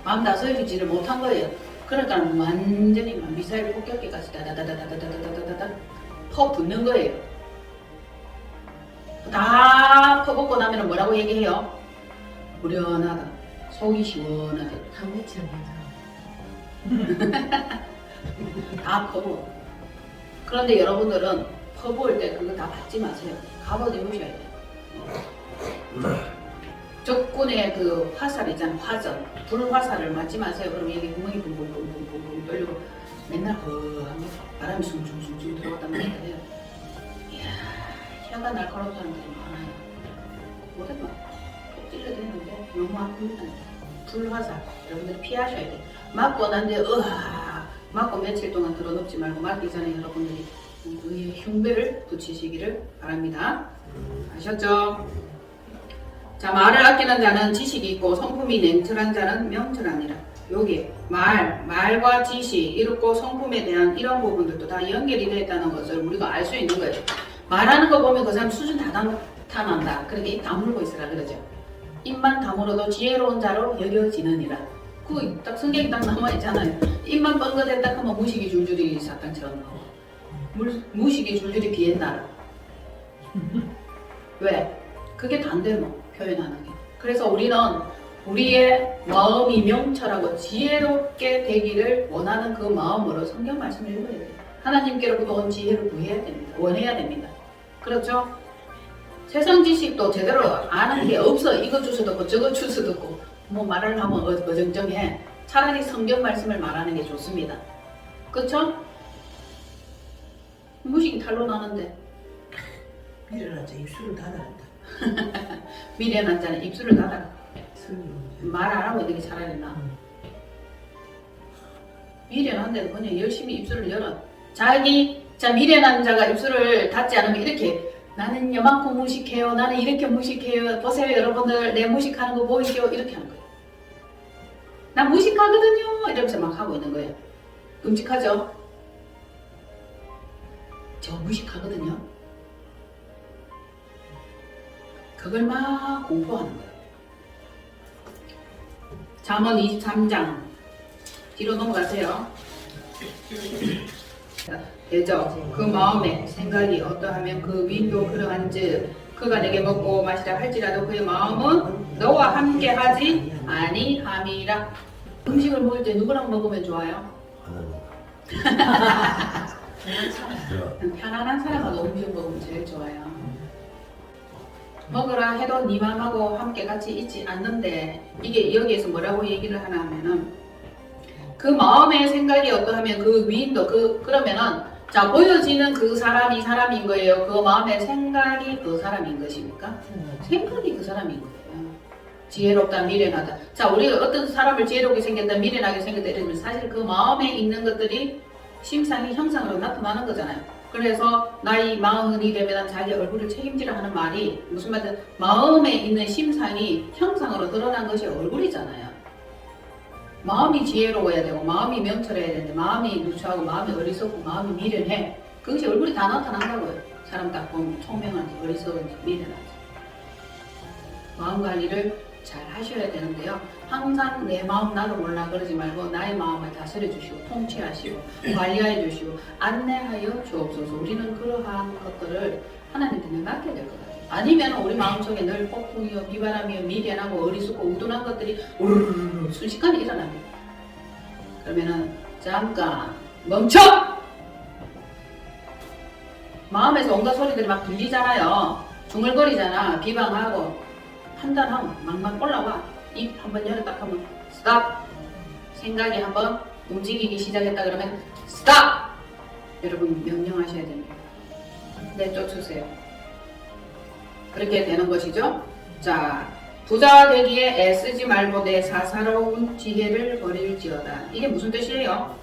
마음 다스리지를 못한 거예요. 그러니까 완전히 막 미사일 폭격기까지 다다다다다다다다다다 퍼붓는 거예요. 다 퍼붓고 나면 뭐라고 얘기해요? 무련하다. 속이 시원하다. 당매치는 다 퍼부어. 그런데 여러분들은 퍼부을 때 그거 다 받지 마세요. 가버리셔야 돼요. 적군의 그 화살 있잖아요. 화전. 불화살을 맞지 마세요. 그럼 여기 구멍이 붕붕붕붕붕 뚫리고 맨날 허하게 바람이 숭숭숭숭 들어갔단 말이에요. 이야, 혀가 날카로운 사람들이 많아요. 못해 봐. 톡 찔러 대는데 너무 아픕니다. 불화살. 여러분들이 피하셔야 돼요. 맞고 난 뒤에 맞고 며칠 동안 들어눕지 말고 맞기 전에 여러분들이 의의 흉배를 붙이시기를 바랍니다. 아셨죠? 자, 말을 아끼는 자는 지식이 있고 성품이 냉철한 자는 명철하니라. 여기 말과 지식, 이렇고 성품에 대한 이런 부분들도 다 연결이 되어 있다는 것을 우리가 알 수 있는 거예요. 말하는 거 보면 그 사람 수준 다 나타난다. 그렇게 입 다물고 있으라 그러죠. 입만 다물어도 지혜로운 자로 여겨지느니라. 그 딱 성경이 딱 나와 있잖아요. 입만 뻥긋했다 하면 무식이 줄줄이 사탕처럼 나오고 무식이 줄줄이 비엔나라. 왜? 그게 단대로 표현하는 게. 그래서 우리는 우리의 마음이 명철하고 지혜롭게 되기를 원하는 그 마음으로 성경 말씀을 읽어야 돼요. 하나님께로부터 온 지혜를 구해야 됩니다. 원해야 됩니다. 그렇죠? 세상 지식도 제대로 아는 게 없어. 이거 주워 듣고 저거 주워 듣고 뭐 말을 하면 어정쩡해. 차라리 성경 말씀을 말하는 게 좋습니다. 그렇죠? 무식이 탈로 나는데 미련한 자 입술을 닫아란다. 미련한 자는 입술을 닫아라. 슬림. 말 안 하고 되게 차라리 나. 미련한데도 그냥 열심히 입술을 열어. 미련한 자가 입술을 닫지 않으면 이렇게 나는 요만큼 무식해요. 나는 이렇게 무식해요. 보세요 여러분들 내 무식하는 거 보이죠? 이렇게 하는 거예요. 나 무식하거든요. 이러면서 막 하고 있는 거예요. 끔찍하죠? 저 무식하거든요. 그걸 막 공부하는 거예요. 잠언 23장 뒤로 넘어가세요. 대저 그 마음에 생각이 어떠하면 그 위인도 그러한즉 그가 내게 먹고 마시라 할지라도 그의 마음은 너와 함께하지 아니함이라. 음식을 먹을 때 누구랑 먹으면 좋아요? 편안한 사람하고 음식 먹으면 제일 좋아요. 먹으라 해도 네 맘하고 함께 같이 있지 않는데, 이게 여기에서 뭐라고 얘기를 하나 하면은 그 마음의 생각이 어떠하면 그 위인도 그러면은 자 보여지는 그 사람이 사람인 거예요. 그 마음의 생각이 그 사람인 것입니까? 생각이 그 사람인 거예요. 지혜롭다 미련하다. 자 우리가 어떤 사람을 지혜롭게 생겼다 미련하게 생겼다 이러면 사실 그 마음에 있는 것들이 심상이 형상으로 나타나는 거잖아요. 그래서 나이 40이 되면 자기 얼굴을 책임지라 하는 말이 무슨 말이든 마음에 있는 심상이 형상으로 드러난 것이 얼굴이잖아요. 마음이 지혜로워야 되고 마음이 명철해야 되는데 마음이 누추하고 마음이 어리석고 마음이 미련해. 그것이 얼굴이 다 나타난다고요. 사람 딱 보면 총명한지 어리석은지 미련한지. 마음 관리를 잘 하셔야 되는데요. 항상 내 마음 나도 몰라 그러지 말고 나의 마음을 다스려 주시고 통치하시고 관리하여 주시고 안내하여 주옵소서. 우리는 그러한 것들을 하나님께 맡겨야 될 것 같아요. 아니면 우리 마음속에 늘 폭풍이요 비바람이요 미련하고 어리석고 우둔한 것들이 우르르르 순식간에 일어납니다. 그러면은 잠깐 멈춰! 마음에서 온갖 소리들이 막 들리잖아요. 중얼거리잖아. 비방하고 판단하면 막막 올라와. 입 한번 열었다 하면 스탑! 생각이 한번 움직이기 시작했다 그러면 스탑! 여러분 명령하셔야 됩니다. 내쫓으세요. 그렇게 되는 것이죠. 자, 부자 되기에 애쓰지 말고 내 사사로운 지혜를 버릴지어다. 이게 무슨 뜻이에요?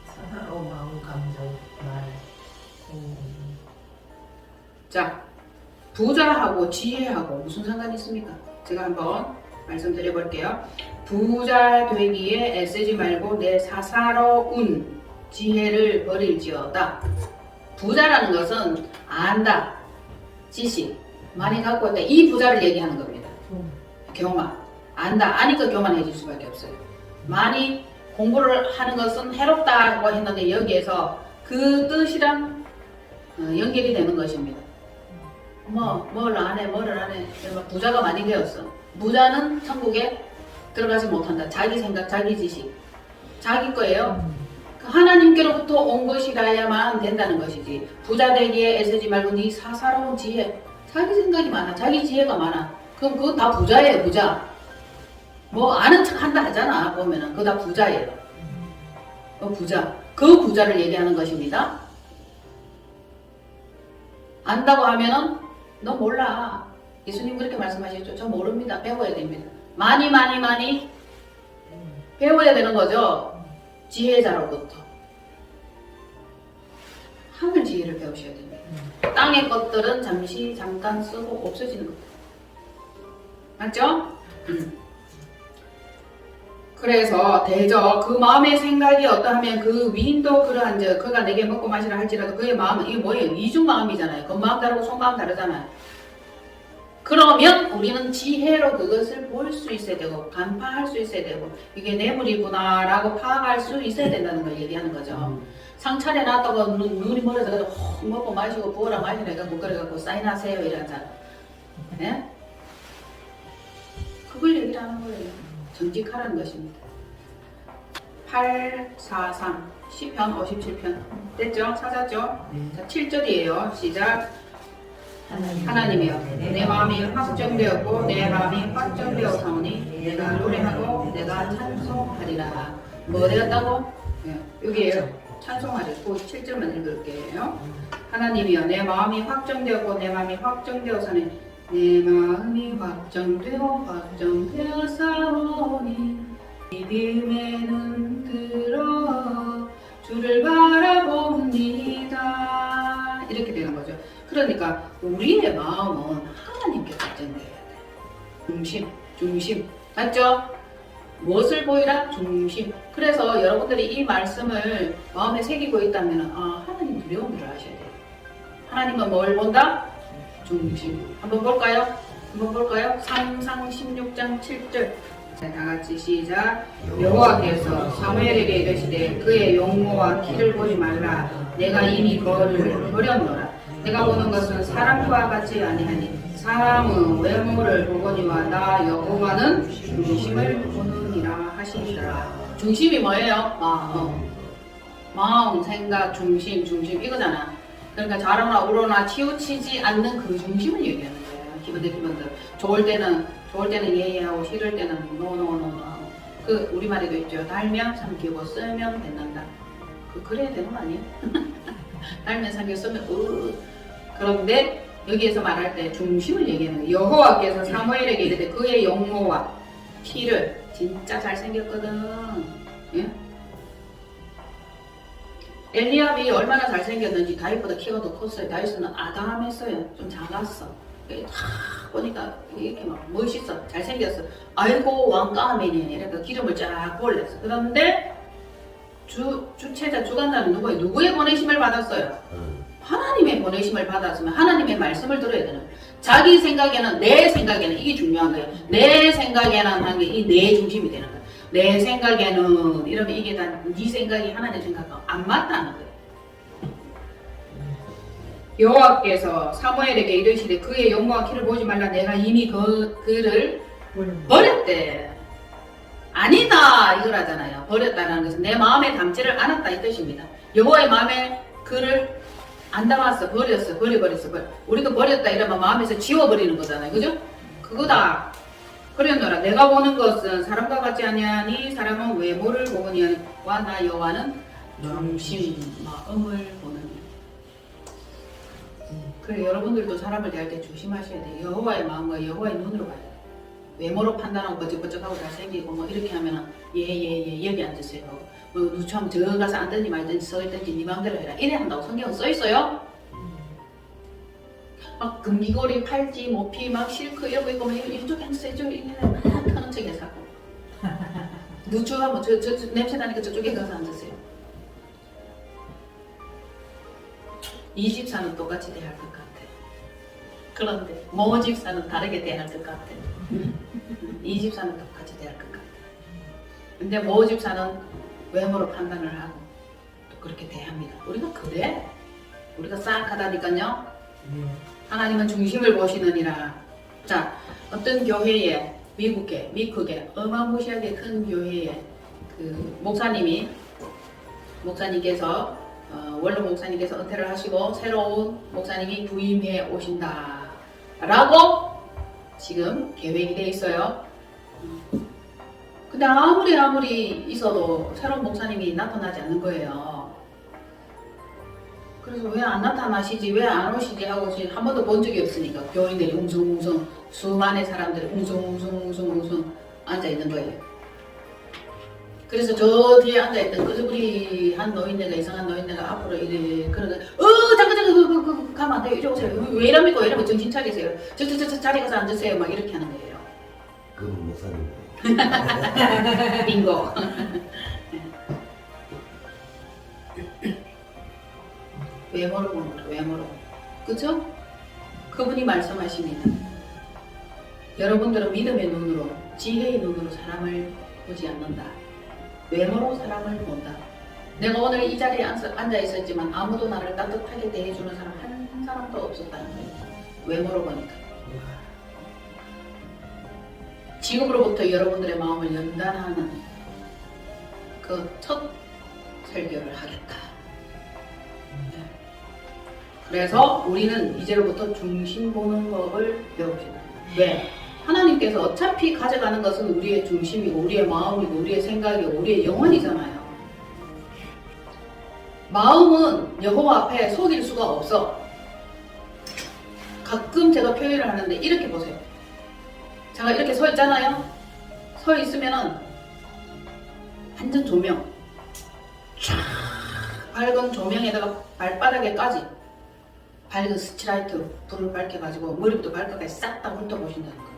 사사로운 마음, 감정, 말. 자, 부자하고 지혜하고 무슨 상관이 있습니까? 제가 한번 말씀드려 볼게요. 부자 되기에 애쓰지 말고 내 사사로운 지혜를 버릴지어다. 부자라는 것은 안다, 지식, 많이 갖고 있다. 이 부자를 얘기하는 겁니다. 교만, 안다, 아니까 교만해질 수밖에 없어요. 많이 공부를 하는 것은 해롭다고 했는데 여기에서 그 뜻이랑 연결이 되는 것입니다. 뭘 안 해, 뭐를 안 해. 부자가 많이 되었어. 부자는 천국에 들어가지 못한다. 자기 생각, 자기 지식, 자기 거예요. 하나님께로부터 온 것이라야만 된다는 것이지. 부자 되기에 애쓰지 말고 네 사사로운 지혜. 자기 생각이 많아. 자기 지혜가 많아. 그럼 그거 다 부자예요, 부자. 뭐 아는 척 한다 하잖아. 보면은 그거 다 부자예요. 부자. 그 부자를 얘기하는 것입니다. 안다고 하면은 너 몰라. 예수님 그렇게 말씀하셨죠. 저 모릅니다. 배워야 됩니다. 많이 배워야 되는 거죠. 지혜자로부터. 하늘 지혜를 배우셔야 됩니다. 땅의 것들은 잠깐 쓰고 없어지는 것. 맞죠? 그래서 대저 그 마음의 생각이 어떠하면 그 위인도 그러한즉 그가 내게 먹고 마시라 할지라도 그의 마음은 이게 뭐예요? 이중 마음이잖아요. 겉마음 다르고 속마음 다르잖아요. 그러면 우리는 지혜로 그것을 볼 수 있어야 되고 간파할 수 있어야 되고 이게 뇌물이구나 라고 파악할 수 있어야 된다는 걸 얘기하는 거죠. 상차려 놨다고 눈이 멀어져서 먹고 마시고 부어라 마시라 해갖고 그래갖고 사인하세요 이러잖아. 네? 그걸 얘기를 하는 거예요. 정직하라는 것입니다. 843 시편 57편 됐죠? 찾았죠? 자, 7절이에요. 시작. 하나님이여 내 마음이 확정되었고 내 마음이 확정되었사오니 내가 노래하고 내가 찬송하리라. 뭐 되었다고? 네, 여기에요. 찬송하리. 그 7절만 읽을게요. 하나님이여 내 마음이 확정되었고 내 마음이 확정되었사오니 내 마음이 확정되었사오니 믿음의 눈 들어 주를 바라봅니다. 이렇게 되는 거죠. 그러니까 우리의 마음은 하나님께 확정되어야 돼. 중심. 맞죠? 무엇을 보이라? 중심. 그래서 여러분들이 이 말씀을 마음에 새기고 있다면 하나님 두려움을 하셔야 돼요. 하나님은 뭘 본다? 중심. 한번 볼까요? 한번 볼까요? 3상 16장 7절. 자, 다 같이 시작. 여호와께서 사무엘에게 이르시되 그의 용모와 키를 보지 말라. 내가 이미 그를 버렸노라. 내가 보는 것은 사람과 같지 아니하니 사람은 외모를 보거니와 나 여호와는 중심을 보느니라 하시니라. 중심이 뭐예요? 마음, 생각, 중심 이거잖아. 그러니까 좌로나 우로나 치우치지 않는 그 중심을 얘기하는 거예요. 기본들. 좋을 때는 예예하고 싫을 때는 노노노노 하고. 그 우리말에도 있죠. 달면 삼키고 쓰면 된단다. 그래야 되는 거 아니에요? 달면 삼키고 쓰면 그런데 여기에서 말할 때 중심을 얘기하는 거예요. 여호와께서 사무엘에게 이르되 그의 용모와 키를 진짜 잘생겼거든. 예? 엘리압이 얼마나 잘생겼는지 다윗보다 키가 더 컸어요. 다윗은 아담했어요. 좀 작았어. 탁 보니까 이렇게 막 멋있어. 잘생겼어. 아이고 왕까매네. 이렇게 기름을 쫙 올렸어. 그런데 주체자 주관자는 누구예요? 누구의 보내심을 받았어요? 하나님의 보내심을 받았으면 하나님의 말씀을 들어야 되는 거예요. 자기 생각에는 내 생각에는 이게 중요한 거예요. 내 생각에는 하는 게 이 내 중심이 되는 거예요. 내 생각에는 이러면 이게 다 네 생각이 하나님 생각과 안 맞다는 거예요. 여호와께서 사무엘에게 이르시되 그의 용모와 키를 보지 말라. 내가 이미 그를 버렸대. 아니다 이거라잖아요. 버렸다는 것은 내 마음에 담지를 않았다 이 뜻입니다. 여호와의 마음에 그를 안 담았어. 버렸어. 버려버렸어. 우리도 버렸다 이러면 마음에서 지워버리는 거잖아요. 그죠? 그거다. 그랬노라. 내가 보는 것은 사람과 같지 아니하니 사람은 외모를 보거니와 나 여호와는 중심 마음을 보느니. 그래 여러분들도 사람을 대할 때 조심하셔야 돼요. 여호와의 마음과 여호와의 눈으로 봐야 돼요. 외모로 판단하고 버쩍버쩍하고 잘생기고 뭐 이렇게 하면은 예 여기 앉으세요. 뭐 누처럼 저 가서 앉든지 말든지 서 있든지 네 마음대로 해라. 이래 한다고 성경은 써 있어요. 막 금기고리 팔찌 모피 막 실크 이러고 있고 막 이쪽에 앉으세요. 이쪽에 하는 척 해서 누추하면 저 냄새 나니까 저쪽에 가서 앉으세요. 이 집사는 똑같이 대할 것 같아. 그런데 모 집사는 다르게 대할 것 같아. 이 집사는 똑같이 대할 것 같아. 근데 모 집사는 외모로 판단을 하고 또 그렇게 대합니다. 우리가 그래? 우리가 싹 하다니까요. 하나님은 중심을 보시느니라. 자, 어떤 교회에 미국에 어마무시하게 큰 교회에 그 목사님께서 원로 목사님께서 은퇴를 하시고 새로운 목사님이 부임해 오신다 라고 지금 계획이 돼 있어요. 근데 아무리 있어도 새로운 목사님이 나타나지 않는 거예요. 그래서 왜 안 나타나시지 왜 안 오시지 하고 한 번도 본 적이 없으니까 교인들이 웅성웅성 수많은 사람들이 웅성웅성 앉아 있는 거예요. 그래서 저 뒤에 앉아있던 끄적거리한 노인네가 이상한 노인네가 앞으로 이래 그러더니 잠깐 가면 안 돼요. 이리 오세요. 왜 이럽니까? 이러면 정신 차리세요. 저 자리 가서 앉으세요. 막 이렇게 하는 거예요. 그건 목사님. 빙고. 외모를 보는 거죠. 외모로. 그쵸? 그분이 말씀하십니다. 여러분들은 믿음의 눈으로 지혜의 눈으로 사람을 보지 않는다. 외모로 사람을 본다. 내가 오늘 이 자리에 앉아 있었지만 아무도 나를 따뜻하게 대해주는 사람 한 사람도 없었다는 거예요. 외모로 보니까. 지금으로부터 여러분들의 마음을 연단하는 그 첫 설교를 하겠다. 그래서 우리는 이제로부터 중심 보는 법을 배웁시다. 왜? 하나님께서 어차피 가져가는 것은 우리의 중심이고 우리의 마음이고 우리의 생각이고 우리의 영혼이잖아요. 마음은 여호와 앞에 속일 수가 없어. 가끔 제가 표현을 하는데 이렇게 보세요. 제가 이렇게 서 있잖아요. 서 있으면은 완전 조명 쫙 밝은 조명에다가 발바닥에까지 밝은 스트라이트 불을 밝혀가지고 머리부터 발끝까지 싹 다 훑어보신다는 겁니다.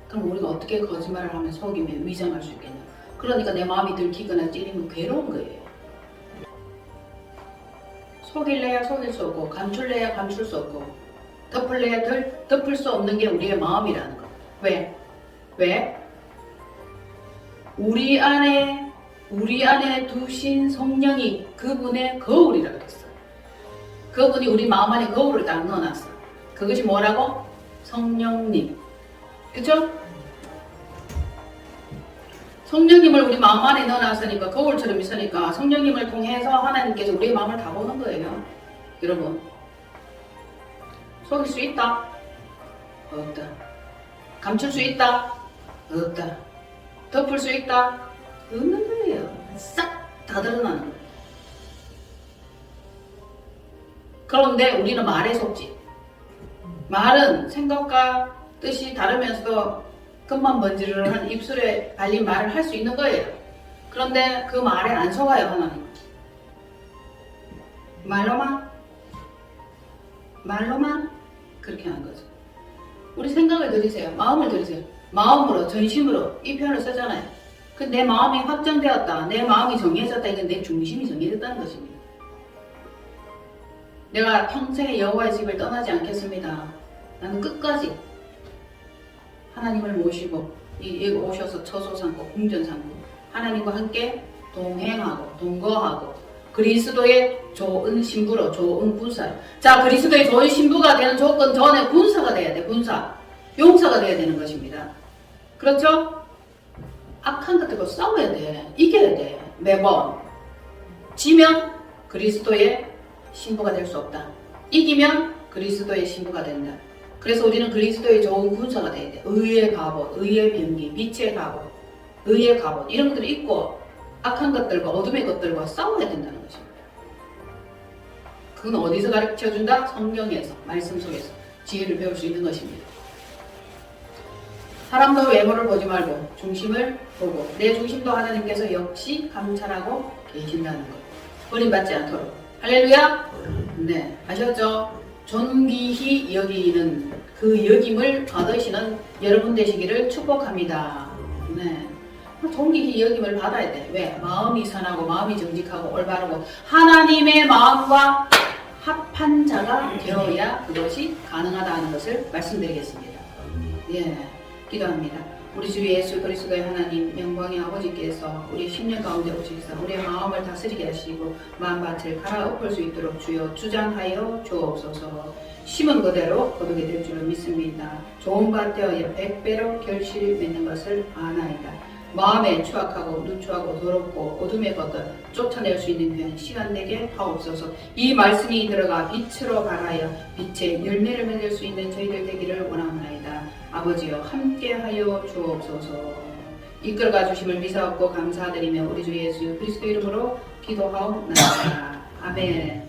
그럼 우리가 어떻게 거짓말을 하면 속이면 위장할 수 있겠냐. 그러니까 내 마음이 들키거나 찔리면 괴로운 거예요. 속일래야 속일 수 없고 감출래야 감출 수 없고 덮을래야 덮을 수 없는 게 우리의 마음이라는 거. 왜? 왜? 우리 안에 두신 성령이 그분의 거울이라 그랬어요. 그분이 우리 마음 안에 거울을 딱 넣어놨어. 그것이 뭐라고? 성령님. 그쵸? 성령님을 우리 마음 안에 넣어놨으니까 거울처럼 있으니까 성령님을 통해서 하나님께서 우리의 마음을 다 보는 거예요. 여러분, 속일 수 있다? 없다. 감출 수 있다? 없다. 덮을 수 있다? 없는 거예요. 싹 다 드러나는 거예요. 그런데 우리는 말에 속지. 말은 생각과 뜻이 다르면서도 끝만 번지르르한 입술에 발린 말을 할 수 있는 거예요. 그런데 그 말에 안 속아요, 하나님. 말로만 그렇게 하는 거죠. 우리 생각을 들이세요. 마음을 들이세요. 마음으로, 전심으로 이 표현을 쓰잖아요. 그 내 마음이 확정되었다. 내 마음이 정해졌다. 이건 내 중심이 정해졌다는 것입니다. 내가 평생에 여호와의 집을 떠나지 않겠습니다. 나는 끝까지 하나님을 모시고 여기 오셔서 처소 삼고 궁전 삼고 하나님과 함께 동행하고 동거하고 그리스도의 좋은 신부로 좋은 군사로. 자, 그리스도의 좋은 신부가 되는 조건 전에 군사가 돼야 돼. 군사. 용사가 돼야 되는 것입니다. 그렇죠? 악한 것들과 싸워야 돼. 이겨야 돼. 매번. 지면 그리스도의 신부가 될 수 없다. 이기면 그리스도의 신부가 된다. 그래서 우리는 그리스도의 좋은 군사가 돼야 돼. 의의 갑옷, 의의 병기, 빛의 갑옷, 의의 갑옷 이런 것들이 있고 악한 것들과 어둠의 것들과 싸워야 된다는 것입니다. 그건 어디서 가르쳐준다? 성경에서, 말씀 속에서 지혜를 배울 수 있는 것입니다. 사람도 외모를 보지 말고 중심을 보고 내 중심도 하나님께서 역시 감찰하고 계신다는 것. 버림받지 않도록. 할렐루야? 네, 아셨죠? 존귀히 여기는 그 여김을 받으시는 여러분 되시기를 축복합니다. 네, 존귀히 여김을 받아야 돼. 왜? 마음이 선하고 마음이 정직하고 올바르고 하나님의 마음과 합한 자가 되어야 그것이 가능하다는 것을 말씀드리겠습니다. 예, 기도합니다. 우리 주 예수 그리스도의 하나님 영광의 아버지께서 우리 10년 가운데 오시사 우리의 마음을 다스리게 하시고 마음밭을 갈아엎을 수 있도록 주여 주장하여 주옵소서. 심은 그대로 거두게 될 줄로 믿습니다. 좋은 밭 되어 100배로 결실 맺는 것을 아나이다. 마음에 추악하고 누추하고 더럽고 어둠의 것들 쫓아낼 수 있는 편 시간 내게 하옵소서. 이 말씀이 들어가 빛으로 갈아여 빛의 열매를 맺을 수 있는 저희들 되기를 원합니다. 아버지여 함께하여 주옵소서. 이끌어가 주심을 미사옵고 감사드리며 우리 주 예수 그리스도 이름으로 기도하옵나이다. 아멘.